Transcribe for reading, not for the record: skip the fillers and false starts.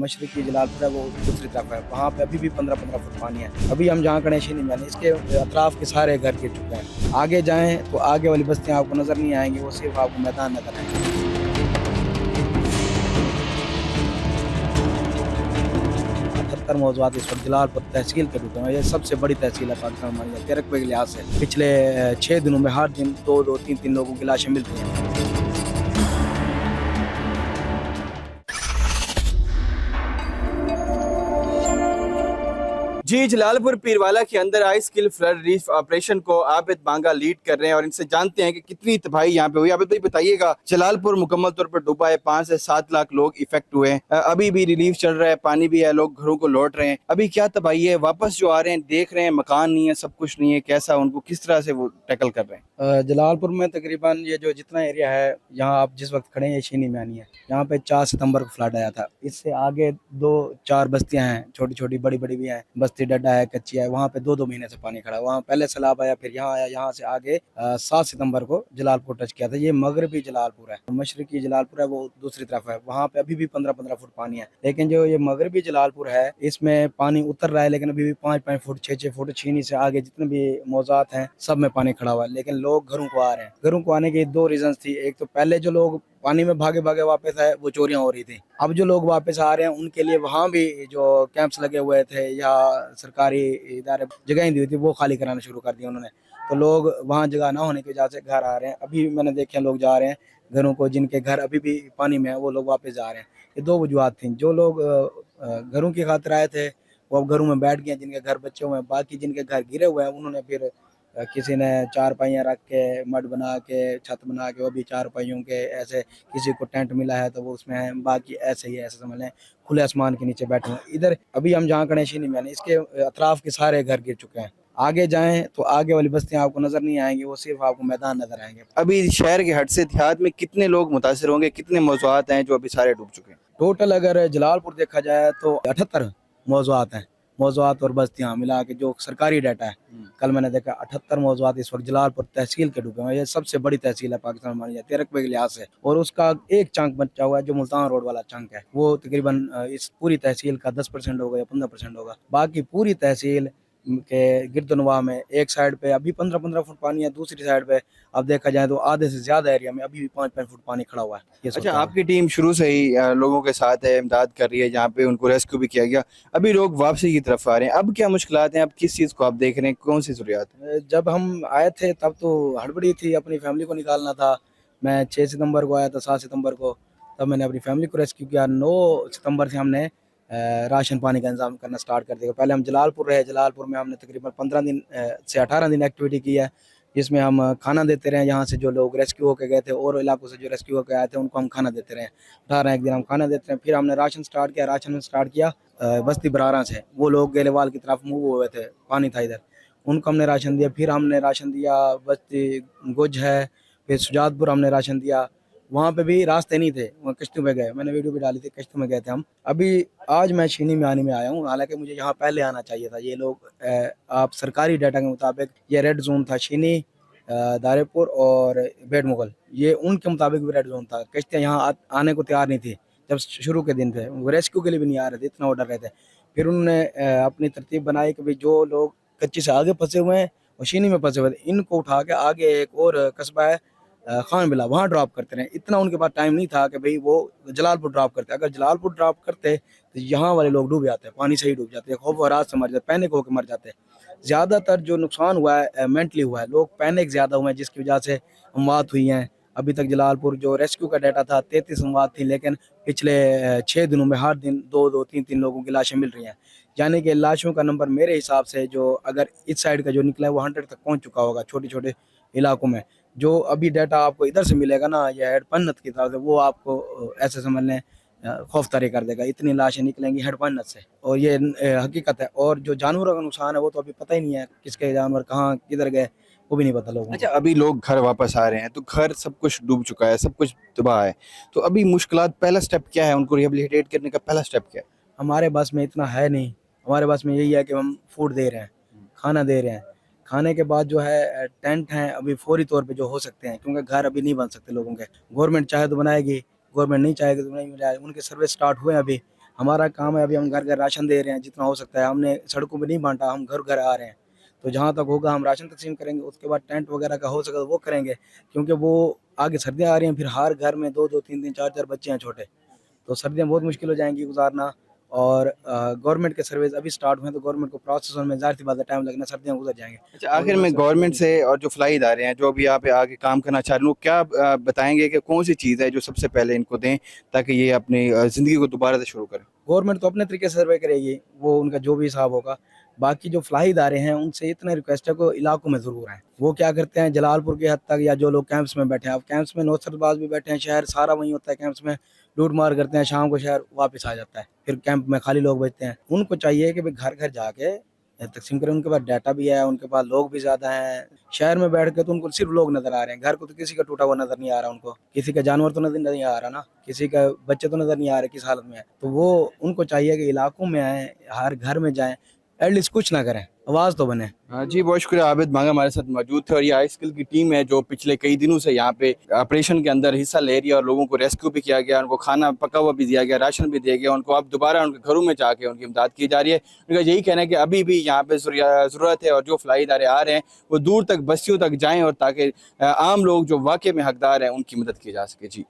मशरकी जलालपुर है वो दूसरी तरफ है, वहाँ पे अभी भी 15-15 फुट पानी है। अभी हम जहाँ खड़े हैं शीनी में, इसके अतराफ के सारे घर गिर चुके हैं। आगे जाएं तो आगे वाली बस्तियाँ आपको नजर नहीं आएंगी, वो सिर्फ आपको मैदान नजर आएंगे। 78 मौजूद इस वक्त जलालपुर तहसील के रूप में, ये सबसे बड़ी तहसील है पाकिस्तान में के रकबे के लिहाज से। पिछले 6 दिनों में हर दिन 2-2, 3-3 लोगों की लाशें मिल रही हैं। जी, जलालपुर पीरवाला के अंदर आई स्किल फ्लड रिलीफ ऑपरेशन को आबिद बांगा लीड कर रहे हैं और इनसे जानते हैं कि कितनी तबाही यहाँ पे हुई। आबिद भाई बताइएगा, जलालपुर मुकम्मल तौर पर डूबा है, 5 से 7 लाख लोग इफेक्ट हुए हैं, अभी भी रिलीफ चल रहा है, पानी भी है, लोग घरों को लौट रहे हैं। अभी क्या तबाही है? वापस जो आ रहे हैं देख रहे हैं मकान नहीं है, सब कुछ नहीं है, कैसा उनको किस तरह से वो टैकल कर रहे हैं? जलालपुर में तकरीबन ये जो जितना एरिया है, यहाँ आप जिस वक्त खड़े हैं, ये शीनी मैनी है। यहाँ पे 4 सितंबर को फ्लड आया था। इससे आगे 2-4 बस्तियां हैं, छोटी छोटी बड़ी बड़ी भी हैं। बस्ती डड्डा है, कच्ची है, वहाँ पे 2-2 महीने से पानी खड़ा। वहाँ पहले सैलाब आया, फिर यहाँ आया, यहाँ से आगे 7 सितंबर को जलालपुर टच किया था। ये मगरबी जलालपुर है, मशरकी जलालपुर है वो दूसरी तरफ है, वहाँ पे अभी भी 15-15 फुट पानी है। लेकिन जो ये मगरबी जलालपुर है, इसमें पानी उतर रहा है, लेकिन अभी भी 5-5 फुट 6-6 फुट छीनी से आगे जितने भी मौजात हैं सब में पानी खड़ा हुआ है। लेकिन लोग घरों को आ रहे हैं। घरों को आने की 2 रीजन थी। एक तो पहले जो लोग पानी में भागे भागे वापस आए, वो चोरियां हो रही थी। अब जो लोग वापस आ रहे हैं उनके लिए वहाँ भी जो कैंप्स लगे हुए थे या सरकारी इदारे जगह दी हुई थी, वो खाली कराना शुरू कर दिया उन्होंने। तो लोग वहाँ जगह ना होने की वजह से घर आ रहे हैं। अभी मैंने देखे लोग जा रहे हैं घरों को, जिनके घर अभी भी पानी में है वो लोग वापस जा रहे हैं। ये 2 वजूहत थी। जो लोग घरों की खातिर आए थे वो अब घरों में बैठ गए, जिनके घर बच्चे हुए हैं। बाकी जिनके घर गिरे हुए हैं उन्होंने फिर किसी ने 4 पाइयाँ रख के, मड बना के, छत बना के, वो भी 4 पाइयों के ऐसे। किसी को टेंट मिला है तो वो उसमें है, बाकी ऐसे ही ऐसे समझ लें खुले आसमान के नीचे बैठे हैं। इधर अभी हम जहाँ खड़े शीनी में, इसके अतराफ के सारे घर गिर चुके हैं। आगे जाएं तो आगे वाली बस्तियां आपको नजर नहीं आएंगी, वो सिर्फ आपको मैदान नजर आएंगे। अभी शहर के हट से देहात में कितने लोग मुतासर होंगे, कितने मौजूद हैं जो अभी सारे डूब चुके हैं? टोटल अगर जलालपुर देखा जाए तो 78 मौजूद हैं। मौजूद और बस्तियां मिला के जो सरकारी डाटा है, कल मैंने देखा 78 मौजूद इस वक्त जलालपुर तहसील के डूबे हैं। ये सबसे बड़ी तहसील है पाकिस्तान मानी जाती है रकबे के लिहाज से। और उसका एक चंक बचा हुआ है जो मुल्तान रोड वाला चंक है, वो तकरीबन इस पूरी तहसील का 10% होगा या 15% होगा। बाकी पूरी तहसील के गिरदनवा में एक साइड पे अभी 15-15 फुट पानी है, दूसरी साइड पे अब देखा जाए तो आधे से ज्यादा एरिया में अभी भी 5-5 फुट पानी खड़ा हुआ है। ये अच्छा, आपकी टीम शुरू से ही लोगों के साथ है, इमदाद कर रही है, जहाँ पे उनको रेस्क्यू भी किया गया, अभी लोग वापसी की तरफ आ रहे हैं, अब क्या मुश्किलात हैं? अब किस चीज़ को आप देख रहे हैं, कौन सी जरूरियात है? जब हम आए थे तब तो हड़बड़ी थी, अपनी फैमिली को निकालना था। मैं 6 सितंबर को आया था, 7 सितंबर को, तब मैंने अपनी फैमिली को रेस्क्यू किया। 9 सितंबर से हमने राशन पानी का इंतजाम करना स्टार्ट कर दिया। पहले हम जलालपुर रहे, जलालपुर में हमने तकरीबन 15 दिन से 18 दिन एक्टिविटी की है, जिसमें हम खाना देते रहे। यहाँ से जो लोग रेस्क्यू होकर गए थे और इलाकों से जो रेस्क्यू होकर आए थे उनको हम खाना देते रहे। 18 एक दिन हम खाना देते रहे। फिर हमने राशन स्टार्ट किया। राशन में स्टार्ट किया बस्ती बरारा से, वो लोग गेलेवाल की तरफ मूव हुए थे, पानी था इधर, उनको हमने राशन दिया। फिर हमने राशन दिया बस्ती गुज है, फिर सुजातपुर हमने राशन दिया। वहाँ पे भी रास्ते नहीं थे, वहाँ कश्तों में गए, मैंने वीडियो भी डाली थी, कश्तों में गए थे हम। अभी आज मैं शीनी मैनी में आया हूँ, हालांकि मुझे यहाँ पहले आना चाहिए था। ये लोग आप सरकारी डाटा के मुताबिक ये रेड जोन था, शीनी, दारेपुर और बेड मुगल, ये उनके मुताबिक भी रेड जोन था। कश्तियाँ यहाँ आने को तैयार नहीं थी जब शुरू के दिन थे, वो रेस्क्यू के लिए भी नहीं आ रहे थे, इतना ऑर्डर रहे थे। फिर उन्होंने अपनी तरतीब बनाई कि भाई जो लोग कच्ची से आगे फंसे हुए हैं और शीनी में फंसे हुए थे, इनको उठा के आगे एक और कस्बा है खान बिला, वहाँ ड्रॉप करते रहे। इतना उनके पास टाइम नहीं था कि भाई वो जलालपुर ड्रॉप करते। अगर जलालपुर ड्रॉप करते तो यहाँ वाले लोग डूब जाते, पानी से ही डूब जाते, खौफ और रात से मर जाते, पैनिक होकर मर जाते। ज़्यादातर जो नुकसान हुआ है मेंटली हुआ है, लोग पैनिक ज़्यादा हुए हैं, जिसकी वजह से अमवात हुई हैं। अभी तक जलालपुर जो रेस्क्यू का डाटा था 33 अमवात थी, लेकिन पिछले 6 दिनों में हर दिन 2-2, 3-3 लोगों की लाशें मिल रही हैं। यानी कि लाशों का नंबर मेरे हिसाब से जो अगर इस साइड का जो निकला है वो 100 तक पहुँच चुका होगा, छोटे छोटे इलाकों में। जो अभी डाटा आपको इधर से मिलेगा ना, ये हेड पन्नत की तरफ से, वो आपको ऐसे समझ लें खौफ तारी कर देगा। इतनी लाशें निकलेंगी हेड पन्नत से, और ये हकीकत है। और जो जानवरों का नुकसान है वो तो अभी पता ही नहीं है, किसके जानवर कहाँ किधर गए वो भी नहीं पता लोगों अच्छा, को। अभी लोग घर वापस आ रहे हैं तो घर सब कुछ डूब चुका है, सब कुछ तबाह है, तो अभी मुश्किलात, पहला स्टेप क्या है? उनको रिहेबिलिटेट करने का पहला स्टेप क्या है? हमारे बस में इतना है नहीं। हमारे बस में यही है कि हम फूड दे रहे हैं, खाना दे रहे हैं। खाने के बाद जो है टेंट हैं अभी फौरी तौर पे जो हो सकते हैं, क्योंकि घर अभी नहीं बन सकते लोगों के। गवर्नमेंट चाहे तो बनाएगी, गवर्नमेंट नहीं चाहेगी तो नहीं बनाएगी। उनके सर्वे स्टार्ट हुए हैं अभी, हमारा काम है, अभी हम घर घर राशन दे रहे हैं जितना हो सकता है, हमने सड़कों पे नहीं बांटा, हम घर घर आ रहे हैं। तो जहाँ तक होगा हम राशन तकसीम करेंगे, उसके बाद टेंट वगैरह का हो सके तो वो करेंगे, क्योंकि वो आगे सर्दियाँ आ रही हैं, फिर हर घर में दो दो तीन तीन चार चार बच्चे हैं छोटे, तो सर्दियाँ बहुत मुश्किल हो जाएंगी गुजारना। और गवर्नमेंट के सर्विस अभी स्टार्ट हुए, तो गवर्नमेंट को प्रोसेस में ज़ाहिर सी बात है टाइम लगना, सर्दियाँ गुजर जाएंगे। अच्छा, आखिर में गवर्नमेंट से और जो फ्लाई इदारे हैं जो अभी यहाँ पे आके काम करना चाह रहे हैं, वो क्या बताएंगे कि कौन सी चीज़ है जो सबसे पहले इनको दें ताकि ये अपनी ज़िंदगी को दोबारा से शुरू करें? गवर्नमेंट तो अपने तरीके से सर्वे करेगी, वो उनका जो भी हिसाब होगा। बाकी जो फ्लाई इदारे हैं उनसे इतना रिक्वेस्ट है को इलाकों में ज़रूर आएँ। वो क्या करते हैं जलालपुर की हद तक, या जो लोग कैंप्स में बैठे हैं, अब कैंप्स में नौसरबाज भी बैठे हैं, शहर सारा वहीं होता है, कैंप्स में लूट मार करते हैं, शाम को शहर वापस आ जाता है, फिर कैंप में खाली लोग बचते हैं। उनको चाहिए कि भाई घर घर जाके तकसीम करें, उनके पास डाटा भी है, उनके पास लोग भी ज़्यादा हैं। शहर में बैठ के तो उनको सिर्फ लोग नज़र आ रहे हैं, घर को तो किसी का टूटा हुआ नज़र नहीं आ रहा उनको, किसी का जानवर तो नज़र नहीं आ रहा ना, किसी का बच्चे तो नज़र नहीं आ रहे किस हालत में है। तो वो उनको चाहिए कि इलाकों में आएँ, हर घर में जाएँ, एटलीस्ट कुछ ना करें, आवाज़ तो बने। हाँ जी, बहुत शुक्रिया। आबिद बांगा हमारे साथ मौजूद थे और ये आई स्किल की टीम है जो पिछले कई दिनों से यहाँ पे ऑपरेशन के अंदर हिस्सा ले रही है और लोगों को रेस्क्यू भी किया गया, उनको खाना पका हुआ भी दिया गया, राशन भी दिया गया, उनको अब दोबारा उनके घरों में जाके उनकी इमदाद की जा रही है। उनका यही कहना है कि अभी भी यहाँ पे ज़रूरत है और जो फ्लाई इदारे आ रहे हैं वो दूर तक बस्तियों तक जाएँ और ताकि आम लोग जो वाकई में हकदार हैं उनकी मदद की जा सके। जी।